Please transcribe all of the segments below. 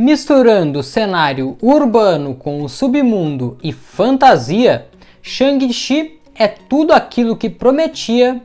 Misturando cenário urbano com o submundo e fantasia, Shang-Chi é tudo aquilo que prometia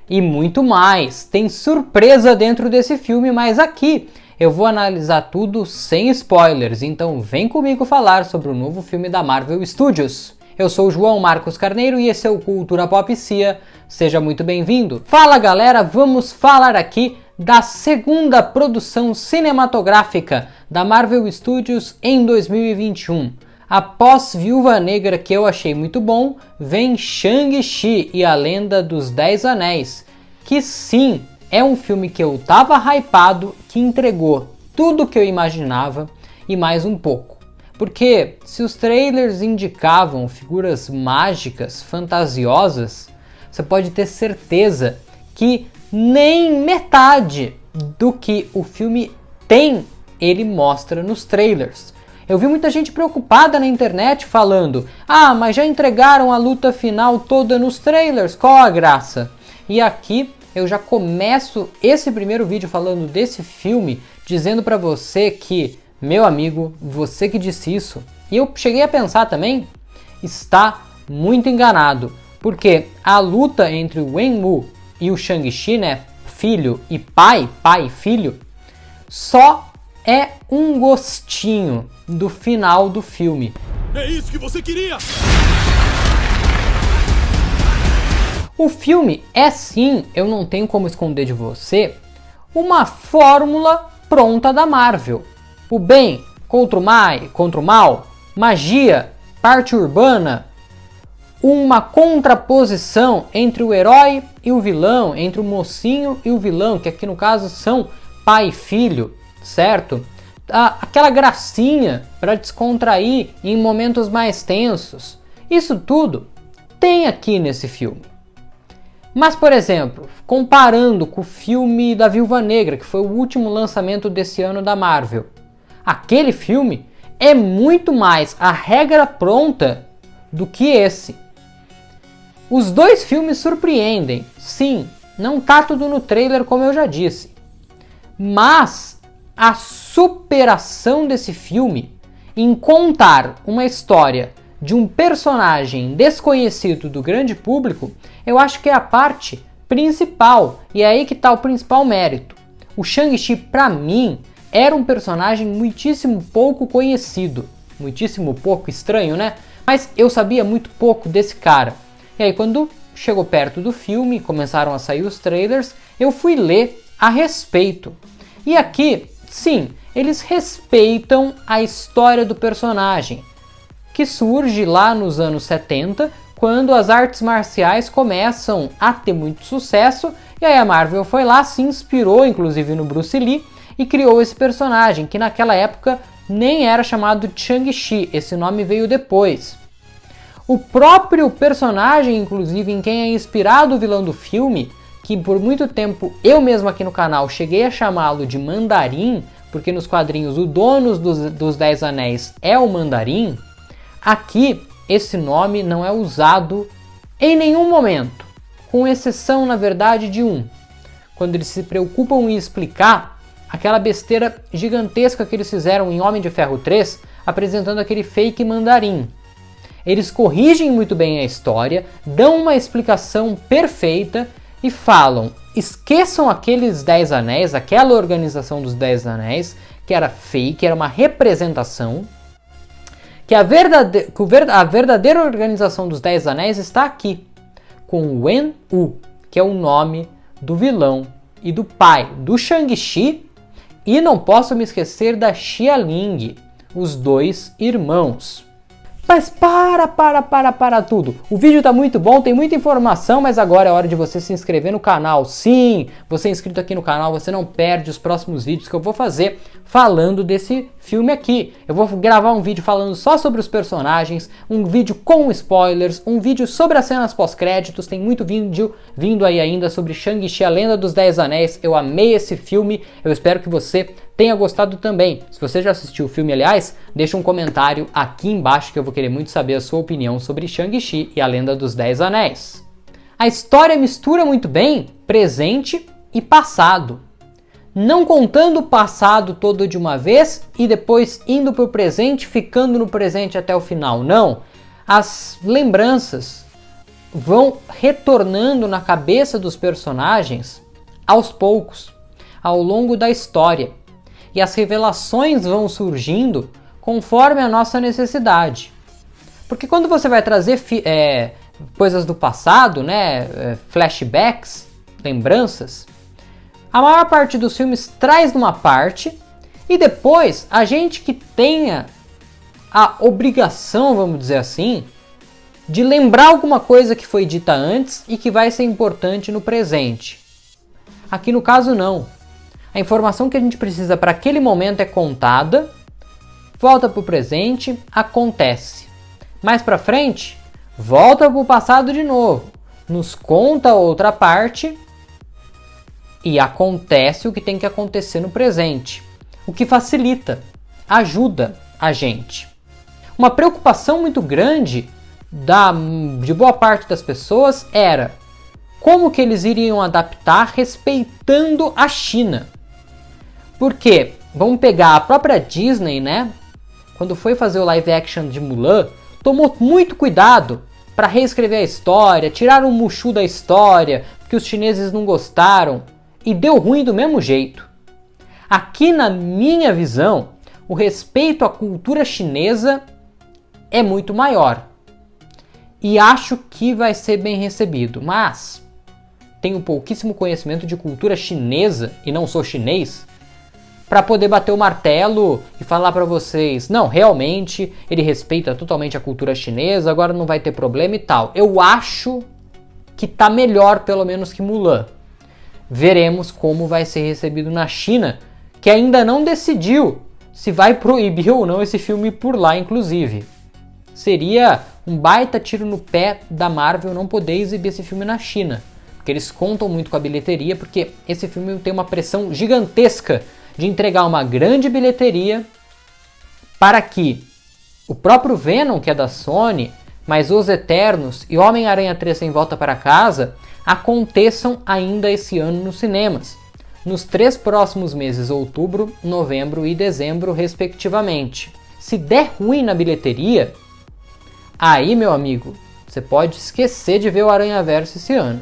e muito mais. Tem surpresa dentro desse filme, mas aqui eu vou analisar tudo sem spoilers, então vem comigo falar sobre o novo filme da Marvel Studios. Eu sou o João Marcos Carneiro e esse é o Cultura Pop Cia. Seja muito bem-vindo. Fala galera, vamos falar aqui da segunda produção cinematográfica da Marvel Studios em 2021. Após Viúva Negra, que eu achei muito bom, vem Shang-Chi e a Lenda dos 10 Anéis, que sim, é um filme que eu tava hypado, que entregou tudo que eu imaginava e mais um pouco. Porque se os trailers indicavam figuras mágicas, fantasiosas, você pode ter certeza que nem metade do que o filme tem ele mostra nos trailers. Eu vi muita gente preocupada na internet falando: ah, mas já entregaram a luta final toda nos trailers, qual a graça? E aqui eu já começo esse primeiro vídeo falando desse filme, dizendo pra você que, meu amigo, você que disse isso, e eu cheguei a pensar também, está muito enganado, porque a luta entre o Wenwu e o Shang-Chi, né, filho e pai e filho, só é um gostinho do final do filme. É isso que você queria! O filme é sim, eu não tenho como esconder de você, uma fórmula pronta da Marvel. O bem contra o mal, magia, parte urbana, uma contraposição entre o herói e o vilão, entre o mocinho e o vilão, que aqui no caso são pai e filho, certo? Aquela gracinha para descontrair em momentos mais tensos. Isso tudo tem aqui nesse filme. Mas, por exemplo, comparando com o filme da Viúva Negra, que foi o último lançamento desse ano da Marvel, aquele filme é muito mais a regra pronta do que esse. Os dois filmes surpreendem, sim, não tá tudo no trailer como eu já disse, mas a superação desse filme em contar uma história de um personagem desconhecido do grande público, eu acho que é a parte principal, e é aí que está o principal mérito. O Shang-Chi, para mim, era um personagem muitíssimo pouco conhecido, muitíssimo pouco estranho, né? Mas eu sabia muito pouco desse cara. E aí quando chegou perto do filme, começaram a sair os trailers, eu fui ler a respeito. E aqui, sim, eles respeitam a história do personagem, que surge lá nos anos 70, quando as artes marciais começam a ter muito sucesso, e aí a Marvel foi lá, se inspirou inclusive no Bruce Lee e criou esse personagem, que naquela época nem era chamado de Shang-Chi, esse nome veio depois. O próprio personagem, inclusive, em quem é inspirado o vilão do filme, que por muito tempo eu mesmo aqui no canal cheguei a chamá-lo de Mandarim, porque nos quadrinhos o dono dos 10 Anéis é o Mandarim, aqui esse nome não é usado em nenhum momento, com exceção na verdade de um, quando eles se preocupam em explicar aquela besteira gigantesca que eles fizeram em Homem de Ferro 3, apresentando aquele fake Mandarim. Eles corrigem muito bem a história, dão uma explicação perfeita e falam: esqueçam aqueles 10 anéis, aquela organização dos 10 anéis, que era fake, era uma representação, que a verdadeira organização dos 10 anéis está aqui, com Wen-U, que é o nome do vilão e do pai do Shang-Chi, e não posso me esquecer da Xia-Ling, os dois irmãos. Mas para tudo. O vídeo tá muito bom, tem muita informação, mas agora é hora de você se inscrever no canal. Sim, você é inscrito aqui no canal, você não perde os próximos vídeos que eu vou fazer falando desse filme aqui. Eu vou gravar um vídeo falando só sobre os personagens, um vídeo com spoilers, um vídeo sobre as cenas pós-créditos, tem muito vídeo vindo aí ainda sobre Shang-Chi, a Lenda dos 10 Anéis. Eu amei esse filme, eu espero que você tenha gostado também. Se você já assistiu o filme, aliás, deixa um comentário aqui embaixo que eu vou querer muito saber a sua opinião sobre Shang-Chi e a Lenda dos 10 Anéis. A história mistura muito bem presente e passado. não contando o passado todo de uma vez e depois indo para o presente, ficando no presente até o final. Não, as lembranças vão retornando na cabeça dos personagens aos poucos, ao longo da história. E as revelações vão surgindo conforme a nossa necessidade. Porque quando você vai trazer coisas do passado, né, flashbacks, lembranças, a maior parte dos filmes traz numa parte e depois a gente que tenha a obrigação, vamos dizer assim, de lembrar alguma coisa que foi dita antes e que vai ser importante no presente. Aqui no caso não. A informação que a gente precisa para aquele momento é contada, volta para o presente, acontece. Mais para frente, volta para o passado de novo, nos conta outra parte e acontece o que tem que acontecer no presente. O que facilita, ajuda a gente. Uma preocupação muito grande de boa parte das pessoas era como que eles iriam adaptar respeitando a China. Porque, vamos pegar a própria Disney, né? Quando foi fazer o live action de Mulan, tomou muito cuidado para reescrever a história, tirar o Mushu da história, porque os chineses não gostaram, e deu ruim do mesmo jeito. Aqui, na minha visão, o respeito à cultura chinesa é muito maior. E acho que vai ser bem recebido, mas tenho pouquíssimo conhecimento de cultura chinesa, e não sou chinês, para poder bater o martelo e falar para vocês, não, realmente ele respeita totalmente a cultura chinesa, agora não vai ter problema e tal. Eu acho que tá melhor pelo menos que Mulan. Veremos como vai ser recebido na China, que ainda não decidiu se vai proibir ou não esse filme por lá, inclusive. Seria um baita tiro no pé da Marvel não poder exibir esse filme na China, porque eles contam muito com a bilheteria, porque esse filme tem uma pressão gigantesca de entregar uma grande bilheteria para que o próprio Venom, que é da Sony, mas Os Eternos e Homem-Aranha 3 Sem Volta para Casa aconteçam ainda esse ano nos cinemas, nos 3 próximos meses, outubro, novembro e dezembro, respectivamente. Se der ruim na bilheteria, aí, meu amigo, você pode esquecer de ver o Aranhaverso esse ano.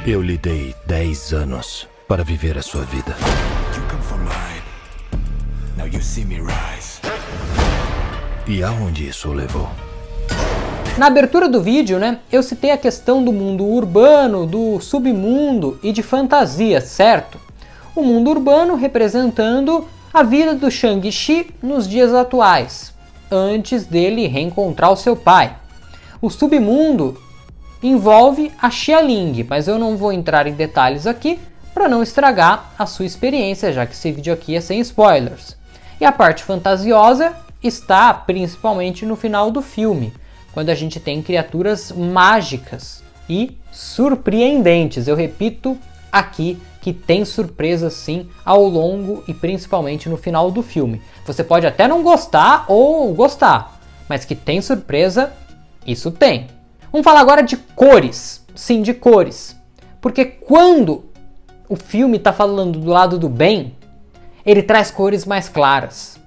Eu lhe dei 10 anos para viver a sua vida. E aonde isso o levou? Na abertura do vídeo, né, eu citei a questão do mundo urbano, do submundo e de fantasia, certo? O mundo urbano representando a vida do Shang-Chi nos dias atuais, antes dele reencontrar o seu pai. O submundo envolve a Xia-Ling, mas eu não vou entrar em detalhes aqui para não estragar a sua experiência, já que esse vídeo aqui é sem spoilers. E a parte fantasiosa está principalmente no final do filme, quando a gente tem criaturas mágicas e surpreendentes. Eu repito aqui que tem surpresas sim ao longo e principalmente no final do filme. Você pode até não gostar ou gostar, mas que tem surpresa, isso tem. Vamos falar agora de cores. Sim, de cores. Porque quando o filme está falando do lado do bem, ele traz cores mais claras.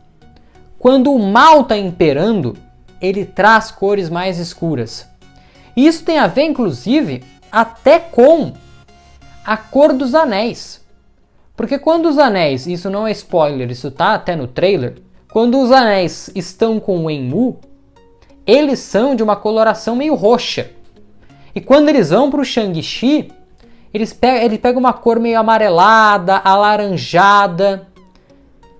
Quando o mal está imperando, ele traz cores mais escuras. E isso tem a ver, inclusive, até com a cor dos anéis. Porque quando os anéis, isso não é spoiler, isso tá até no trailer, quando os anéis estão com o Wenwu, eles são de uma coloração meio roxa. E quando eles vão para o Shang-Chi, ele pega uma cor meio amarelada, alaranjada,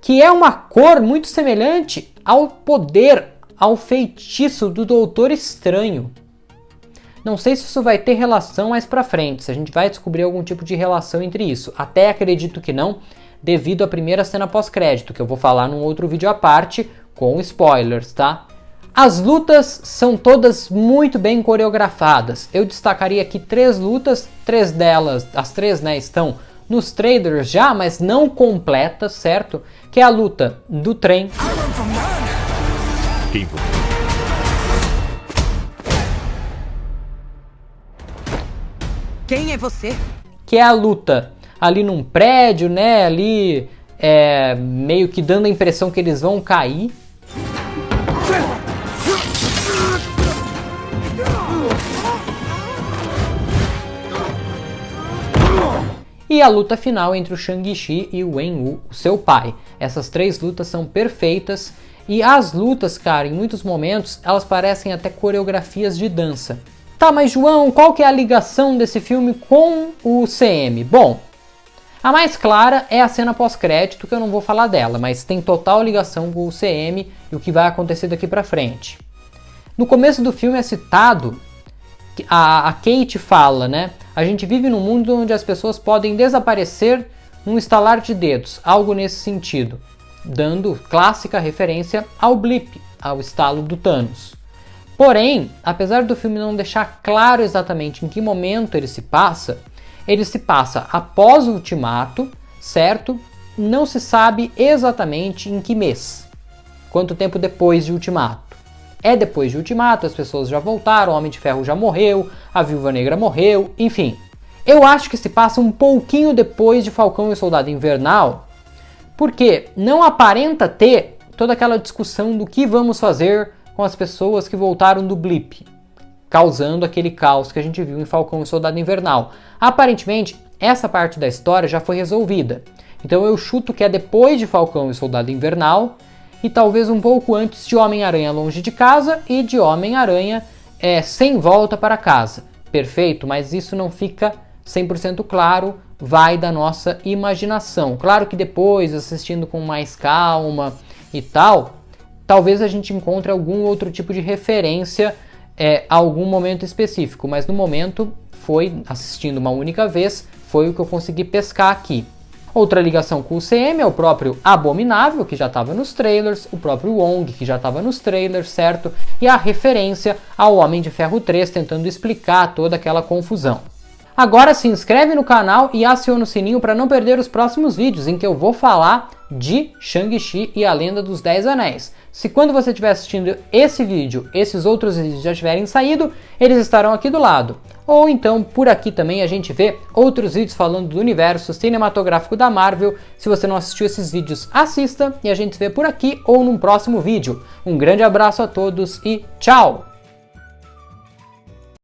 que é uma cor muito semelhante ao poder, ao feitiço do Doutor Estranho. Não sei se isso vai ter relação mais pra frente, se a gente vai descobrir algum tipo de relação entre isso. Até acredito que não, devido à primeira cena pós-crédito, que eu vou falar num outro vídeo à parte, com spoilers, tá? As lutas são todas muito bem coreografadas. Eu destacaria aqui 3 lutas, 3 delas, as 3, né, estão nos trailers já, mas não completas, certo? Que é a luta do trem. Quem é você? Que é a luta ali num prédio, né? Ali meio que dando a impressão que eles vão cair. E a luta final entre o Shang-Chi e o Wen-Wu, o seu pai. Essas 3 lutas são perfeitas e as lutas, cara, em muitos momentos elas parecem até coreografias de dança. Tá, mas João, qual que é a ligação desse filme com o CM? Bom, a mais clara é a cena pós-crédito, que eu não vou falar dela, mas tem total ligação com o CM e o que vai acontecer daqui pra frente. No começo do filme é citado, a Kate fala, né? A gente vive num mundo onde as pessoas podem desaparecer num estalar de dedos, algo nesse sentido, dando clássica referência ao blip, ao estalo do Thanos. Porém, apesar do filme não deixar claro exatamente em que momento ele se passa após o Ultimato, certo? Não se sabe exatamente em que mês, quanto tempo depois de Ultimato. É depois de Ultimato, as pessoas já voltaram, o Homem de Ferro já morreu, a Viúva Negra morreu, enfim. Eu acho que se passa um pouquinho depois de Falcão e o Soldado Invernal, porque não aparenta ter toda aquela discussão do que vamos fazer com as pessoas que voltaram do blip, causando aquele caos que a gente viu em Falcão e Soldado Invernal. Aparentemente, essa parte da história já foi resolvida. Então eu chuto que é depois de Falcão e Soldado Invernal, e talvez um pouco antes de Homem-Aranha Longe de Casa e de Homem-Aranha Sem Volta para Casa. Perfeito? Mas isso não fica 100% claro, vai da nossa imaginação. Claro que depois, assistindo com mais calma e tal, talvez a gente encontre algum outro tipo de referência a algum momento específico, mas no momento, assistindo uma única vez, foi o que eu consegui pescar aqui. Outra ligação com o CM é o próprio Abominável, que já estava nos trailers, o próprio Wong, que já estava nos trailers, certo? E a referência ao Homem de Ferro 3, tentando explicar toda aquela confusão. Agora se inscreve no canal e aciona o sininho para não perder os próximos vídeos, em que eu vou falar de Shang-Chi e a Lenda dos 10 Anéis. Se quando você estiver assistindo esse vídeo, esses outros vídeos já tiverem saído, eles estarão aqui do lado. Ou então, por aqui também a gente vê outros vídeos falando do universo cinematográfico da Marvel. Se você não assistiu esses vídeos, assista e a gente se vê por aqui ou num próximo vídeo. Um grande abraço a todos e tchau!